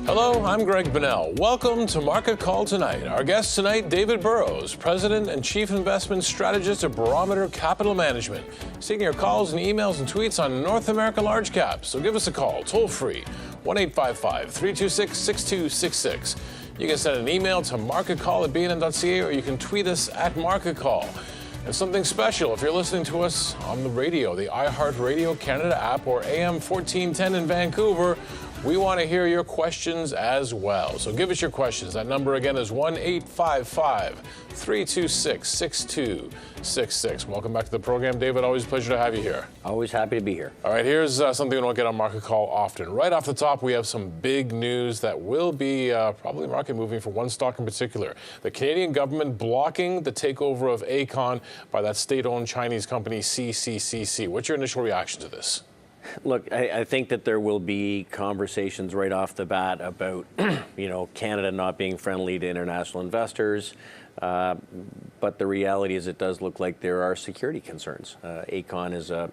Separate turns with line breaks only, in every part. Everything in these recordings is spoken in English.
Hello, I'm Greg Bunnell. Welcome to Market Call Tonight. Our guest tonight, David Burrows, President and Chief Investment Strategist at Barometer Capital Management. Taking your calls and emails and tweets on North America large caps. So give us a call, toll free, 1-855-326-6266. You can send an email to marketcall@bnn.ca or you can tweet us at marketcall. And something special if you're listening to us on the radio, the iHeartRadio Canada app or AM 1410 in Vancouver. We want to hear your questions as well. So give us your questions. That number again is 1-855-326-6266. Welcome back to the program, David. Always a pleasure to have you here.
Always happy to be here.
All right, here's something we don't get on Market Call often. Right off the top, we have some big news that will be probably market moving for one stock in particular. The Canadian government blocking the takeover of Aecon by that state-owned Chinese company CCCC. What's your initial reaction to this?
Look, I think that there will be conversations right off the bat about, Canada not being friendly to international investors. But the reality is it does look like there are security concerns. Aecon is a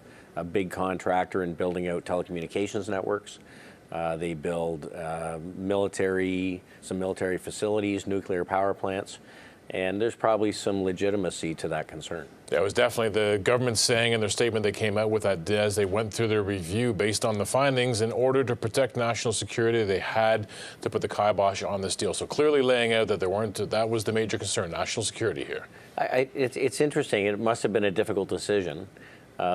big contractor in building out telecommunications networks. They build some military facilities, nuclear power plants. And there's probably some legitimacy to that concern.
Yeah, it was definitely the government saying in their statement they came out with that as they went through their review based on the findings. In order to protect national security, they had to put the kibosh on this deal. So clearly laying out that that was the major concern, national security here.
It's interesting. It must have been a difficult decision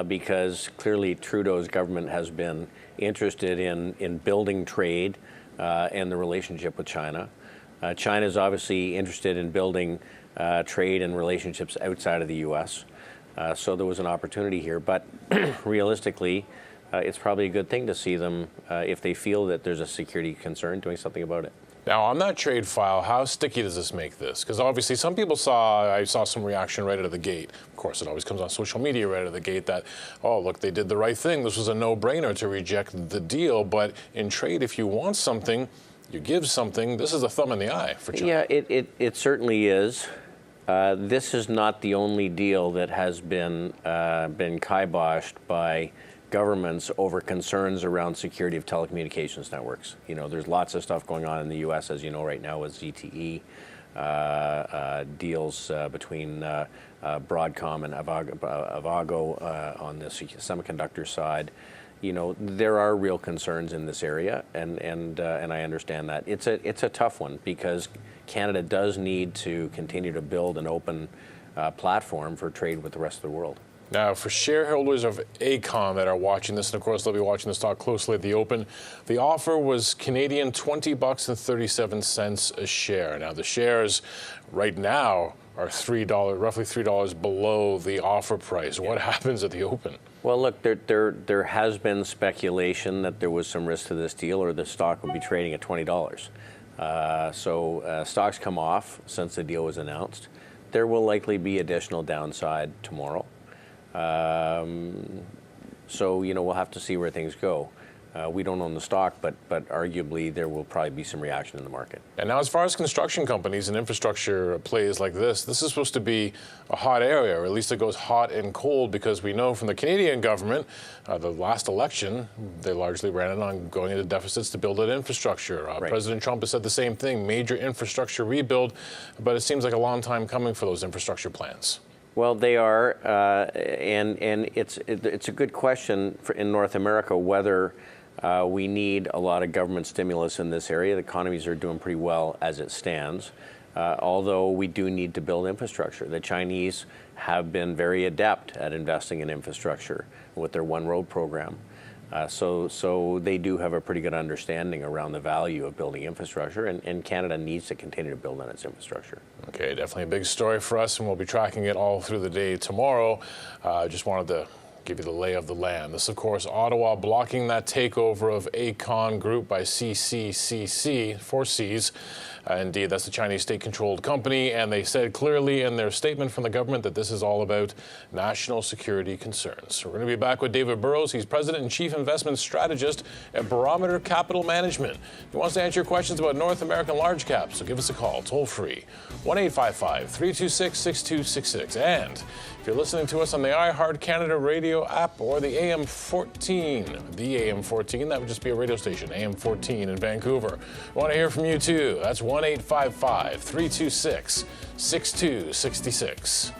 because clearly Trudeau's government has been interested in building trade and the relationship with China. China is obviously interested in building trade and relationships outside of the U.S. So there was an opportunity here. But realistically, it's probably a good thing to see them, if they feel that there's a security concern, doing something about it.
Now, on that trade file, how sticky does this make this? Because obviously some people I saw some reaction right out of the gate. Of course, it always comes on social media right out of the gate that, oh, look, they did the right thing. This was a no-brainer to reject the deal. But in trade, if you want something, you give something. This is a thumb in the eye for China.
Yeah, it certainly is. This is not the only deal that has been kiboshed by governments over concerns around security of telecommunications networks. There's lots of stuff going on in the U.S., as you know, right now with ZTE, deals between Broadcom and Avago on the semiconductor side. There are real concerns in this area, and I understand that. It's a tough one because Canada does need to continue to build an open platform for trade with the rest of the world.
Now, for shareholders of Aecon that are watching this, and of course they'll be watching the stock closely at the open, the offer was Canadian $20.37 a share. Now, the shares right now are roughly $3 below the offer price. What happens at the open?
Well, look, there has been speculation that there was some risk to this deal, or the stock would be trading at $20. So stocks come off since the deal was announced. There will likely be additional downside tomorrow. So we'll have to see where things go. We don't own the stock, but arguably there will probably be some reaction in the market. And
now, as far as construction companies and infrastructure plays like this is supposed to be a hot area, or at least it goes hot and cold, because we know from the Canadian government, the last election, they largely ran it on going into deficits to build an infrastructure.
Right.
President Trump has said the same thing, major infrastructure rebuild, but it seems like a long time coming for those infrastructure plans.
Well, they are, and it's a good question in North America whether we need a lot of government stimulus in this area. The economies are doing pretty well as it stands, although we do need to build infrastructure. The Chinese have been very adept at investing in infrastructure with their One Road program. So they do have a pretty good understanding around the value of building infrastructure, and Canada needs to continue to build on its infrastructure.
Okay, definitely a big story for us, and we'll be tracking it all through the day tomorrow. Just wanted to give you the lay of the land. This, of course, Ottawa blocking that takeover of Aecon Group by CCCC, 4 Cs. Indeed, that's the Chinese state-controlled company, and they said clearly in their statement from the government that this is all about national security concerns. We're going to be back with David Burrows. He's president and chief investment strategist at Barometer Capital Management. He wants to answer your questions about North American large caps, so give us a call, toll-free, 1-855-326-6266. And if you're listening to us on the iHeart Canada radio app or the AM14, that would just be a radio station, AM14 in Vancouver. We want to hear from you too. That's 1-855-326-6266.